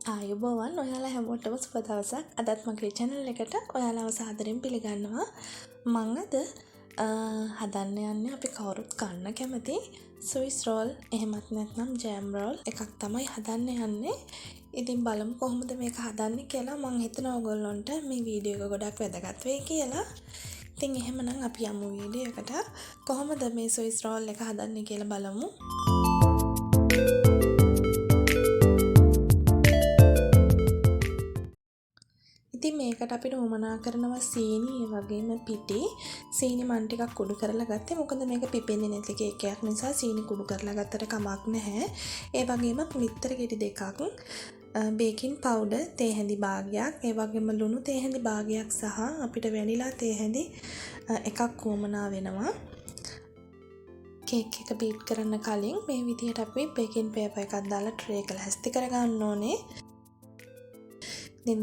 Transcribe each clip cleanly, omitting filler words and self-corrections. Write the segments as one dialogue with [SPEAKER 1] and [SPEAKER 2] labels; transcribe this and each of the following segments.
[SPEAKER 1] ආයුබෝවන් ඔයාලා හැමෝටම සුබ දවසක්. අදත් මගේ channel එකට ඔයාලව සාදරයෙන් පිළිගන්නවා. මම අද හදන්න යන්නේ අපි කවුරුත් කන්න කැමති Swiss roll එහෙමත් නැත්නම් jam roll එකක් තමයි හදන්න යන්නේ. ඉතින් බලමු කොහොමද මේක හදන්නේ කියලා. මම හිතනවා ඔයගොල්ලන්ට මේ වීඩියෝ එක ගොඩක් වැදගත් වෙයි කියලා. ඉතින් එහෙමනම් අපි යමු වීඩියෝ එකට. කොහොමද මේ Swiss roll එක හදන්නේ කියලා බලමු. ඉතින් මේකට අපිට උමනා කරනවා සීනි ඒ වගේම පිටි. සීනි මන් ටිකක් කුඩු කරලා ගත්තේ. මොකද මේක පිපෙන්නේ නැති කේක් එකක් නිසා සීනි කුඩු කරලා ගත්තට කමක් නැහැ. ඒ වගේම පිටතර ගෙඩි දෙකක්, බේකින් පවුඩර් තේ හැඳි භාගයක්, ඒ වගේම ලුණු තේ හැඳි භාගයක් සහ අපිට වැනිලා තේ හැඳි එකක් උමනා වෙනවා. කේක් එක බීට් කරන්න කලින් මේ විදිහට අපි බේකින් පේපර් එකක් දාලා ට්‍රේ එක ලැස්ති කරගන්න ඕනේ.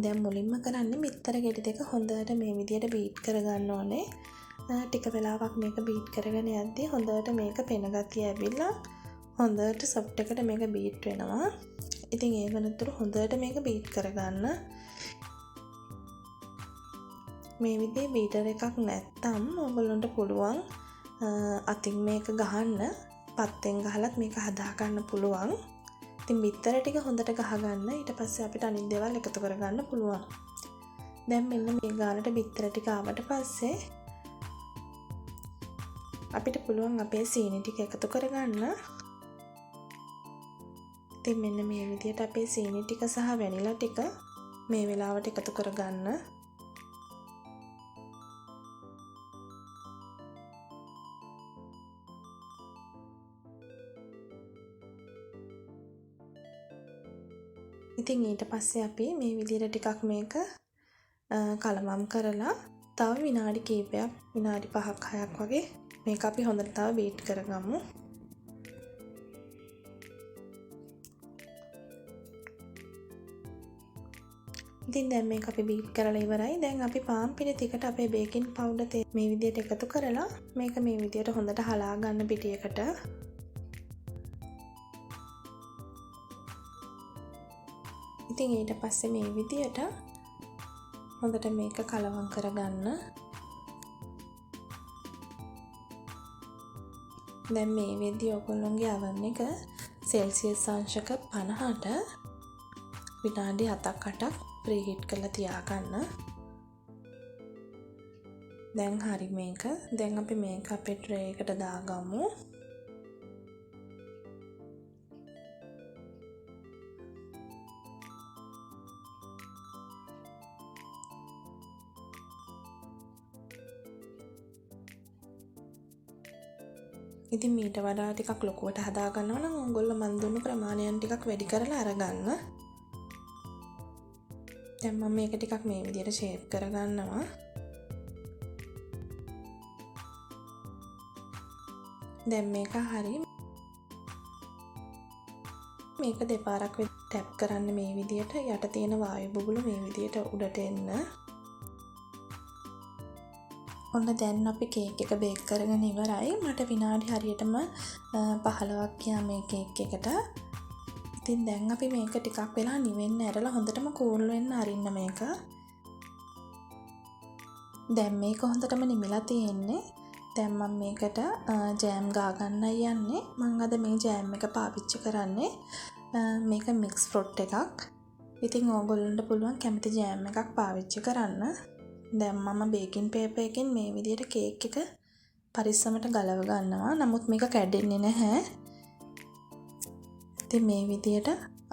[SPEAKER 1] දැන් මුලින්ම කරන්නේ මිත්තර ගෙඩි දෙක හොඳට මේ විදිහට බීට් කරගන්න ඕනේ. ටික වෙලාවක් මේක බීට් කරගෙන යද්දී හොඳට මේක පෙන ගතිය ඇවිල්ලා හොඳට සොෆ්ට් එකට මේක බීට් වෙනවා. ඉතින් ඒ වෙනතුරු හොඳට මේක බීට් කරගන්න. මේ විදිහේ බීටර් එකක් නැත්තම් ඔයගොල්ලන්ට පුළුවන් අතින් මේක ගහන්න, පත්තෙන් ගහලත් මේක හදා ගන්න පුළුවන්. ඉතින් බිත්තර ටික හොඳට ගහගන්න. ඊට පස්සේ අපිට අනිත් දේවල් එකතු කරගන්න පුළුවන්. දැන් මෙන්න මේ ගානට බිත්තර ටික ආවට පස්සේ අපිට පුළුවන් අපේ සීනි ටික එකතු කරගන්න. ඉතින් මෙන්න මේ විදිහට අපේ සීනි ටික සහ වැනිලා ටික මේ වෙලාවට එකතු කරගන්න. ඉතින් ඊට පස්සේ අපි මේ විදිහට ටිකක් මේක කලවම් කරලා තව විනාඩි කිහිපයක්, විනාඩි 5ක් 6ක් වගේ මේක අපි හොඳට තව බීට් කරගමු. ඉතින් දැන් මේක අපි බීට් කරලා ඉවරයි. දැන් අපි පාන් පිටි ටිකට අපේ බේකින් පවුඩර් මේ විදිහට එකතු කරලා මේක මේ විදිහට හොඳට හලා ගන්න පිටියකට. ඉතින් ඊට පස්සේ මේ විදියට හොඳට මේක කලවම් කරගන්න. දැන් මේ වෙද්දී ඔයගොල්ලෝගේ oven එක සෙල්සියස් අංශක 50ට විනාඩි 7ක් 8ක් ප්‍රීහීට් කරලා තියාගන්න. දැන් හරි මේක. දැන් අපි මේක අපේ ට්‍රේ එකට දාගමු. ඉතින් මීට වඩා ටිකක් ලොකුවට හදා ගන්නවා නම් ඕගොල්ලෝ මන් දුන්නු ප්‍රමාණයන් ටිකක් වැඩි කරලා අරගන්න. දැන් මම මේක ටිකක් මේ විදිහට ෂේප් කරගන්නවා. දැන් මේක හරි. මේක දෙපාරක් ටැප් කරන්න මේ විදිහට යට තියෙන වායු බුබුලු මේ විදිහට උඩට එන්න. ඔන්න දැන් අපි කේක් එක බේක් කරගෙන ඉවරයි. මට විනාඩි හරියටම 15ක් ගියා මේ කේක් එකට. ඉතින් දැන් අපි මේක ටිකක් වෙලා නිවෙන්න ඇරලා හොඳටම කූල් වෙන්න අරින්න මේක. දැන් මේක හොඳටම නිමිලා තියෙන්නේ. දැන් මම මේකට ජෑම් ගා ගන්නයි යන්නේ. මම අද මේ ජෑම් එක පාවිච්චි කරන්නේ මේක මික්ස් ෆෘට් එකක්. ඉතින් ඕගොල්ලන්ට පුළුවන් කැමති ජෑම් එකක් පාවිච්චි කරන්න. දැන් මම බේකින් පේපර් එකෙන් මේ විදිහට කේක් එක පරිස්සමට ගලව ගන්නවා. නමුත් මේක කැඩෙන්නේ නැහැ. ඉතින් මේ විදිහට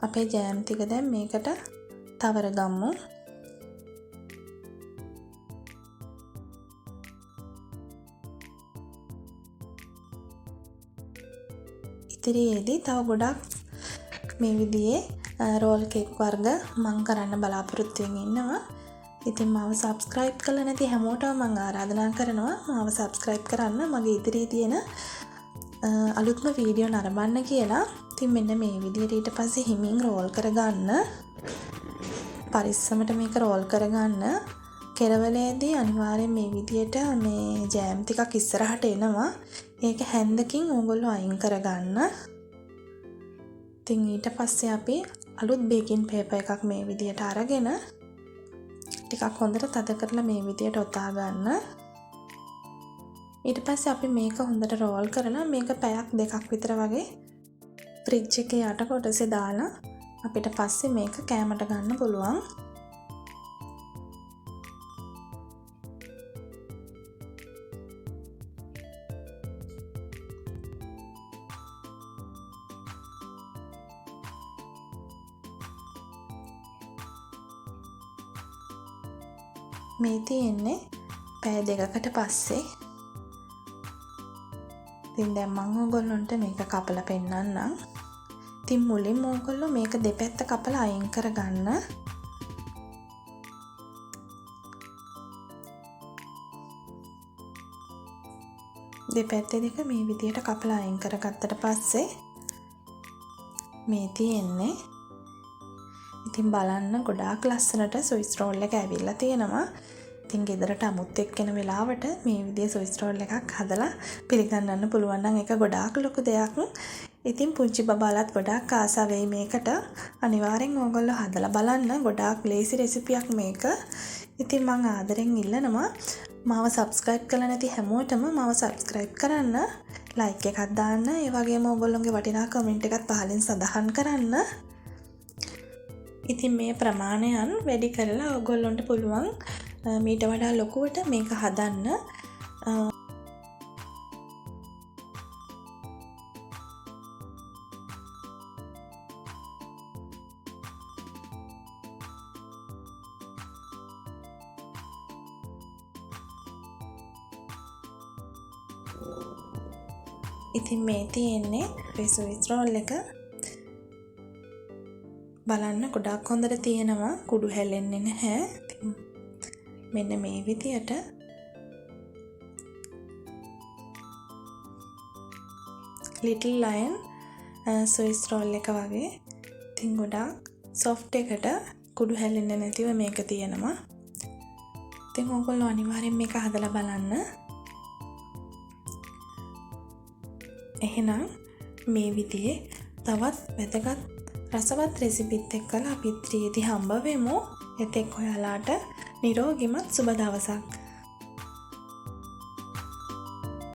[SPEAKER 1] අපේ ජෑම් ටික දැන් මේකට තවර ගමු. ඉතිරියේදී තව ගොඩක් මේ විදිහේ රෝල් කේක් වර්ග මම කරන්න බලාපොරොත්තු වෙමින් ඉන්නවා. ඉතින් මාව subscribe කරලා නැති හැමෝටම මම ආරාධනා කරනවා මාව subscribe කරන්න. මගේ ඉදිරියේ තියෙන අලුත්ම වීඩියෝ නරඹන්න කියලා. ඉතින් මෙන්න මේ විදිහට ඊට පස්සේ හිමින් රෝල් කරගන්න. පරිස්සමට මේක රෝල් කරගන්න. කෙරවලේදී අනිවාර්යෙන් මේ විදිහට මේ ජෑම් ටිකක් ඉස්සරහට එනවා. ඒක හැන්දකින් ඕගොල්ලෝ අයින් කරගන්න. ඉතින් ඊට පස්සේ අපි අලුත් බේකින් පේපර් එකක් මේ විදියට අරගෙන ටිකක් හොඳට තද කරලා මේ විදියට ඔතා ගන්න. ඊට පස්සේ අපි මේක හොඳට රෝල් කරලා මේක පැයක් දෙකක් විතර වගේ ෆ්‍රිජ් එකේ යට කොටසේ දාලා අපිට පස්සේ මේක කෑමට ගන්න පුළුවන්. මේ තියෙන්නේ පැය දෙකකට පස්සේ. ඉතින් දැන් මම ඕගොල්ලන්ට මේක කපලා පෙන්නන්නම්. ඉතින් මුලින්ම ඕගොල්ලෝ මේක දෙපැත්ත කපලා අයින් කරගන්න. දෙපැත්තේ දෙක මේ විදියට කපලා අයින් කරගත්තට පස්සේ මේ තියෙන්නේ. ඉතින් බලන්න ගොඩාක් ලස්සනට ස්විස් රෝල් එක ඇවිල්ලා තියෙනවා. ඉතින් ගෙදරට අමුත් එක්කෙන වෙලාවට මේ විදිහේ ස්විස් රෝල් එකක් හදලා පිළිගන්නන්න පුළුවන් නම් ඒක ගොඩාක් ලොකු දෙයක්. ඉතින් පුංචි බබාලත් ගොඩාක් ආසා වෙයි මේකට. අනිවාර්යෙන් ඕගොල්ලෝ හදලා බලන්න. ගොඩාක් ලේසි රෙසිපියක් මේක. ඉතින් මම ආදරෙන් ඉල්ලනවා මාව subscribe කරලා නැති හැමෝටම මාව subscribe කරන්න. like එකක් දාන්න. ඒ වගේම ඕගොල්ලෝගේ වටිනා comment එකත් පහලින් සඳහන් කරන්න. ඉතින් මේ ප්‍රමාණයන් වැඩි කරලා ඔයගොල්ලන්ට පුළුවන් මීට වඩා ලොකුවට මේක හදන්න. ඉතින් මේ තියෙන්නේ ස්විස් රෝල් එක. බලන්න ගොඩාක් හොඳට තියෙනවා. කුඩු හැලෙන්නේ නැහැ. මෙන්න මේ විදියට ලිටල් ලයන් ස්විස් රෝල් එක වගේ. ඉතින් ගොඩාක් සොෆ්ට් එකට කුඩු හැලෙන්නේ නැතිව මේක තියෙනවා. ඉතින් ඕගොල්ලෝ අනිවාර්යෙන් මේක හදලා බලන්න. එහෙනම් මේ විදිහේ තවත් වැදගත් රසවත් රෙසිපිත් එක්කලා අපි ඉදිරියේදී හම්බ වෙමු. එතෙක් ඔයාලාට නිරෝගිමත් සුබ දවසක්.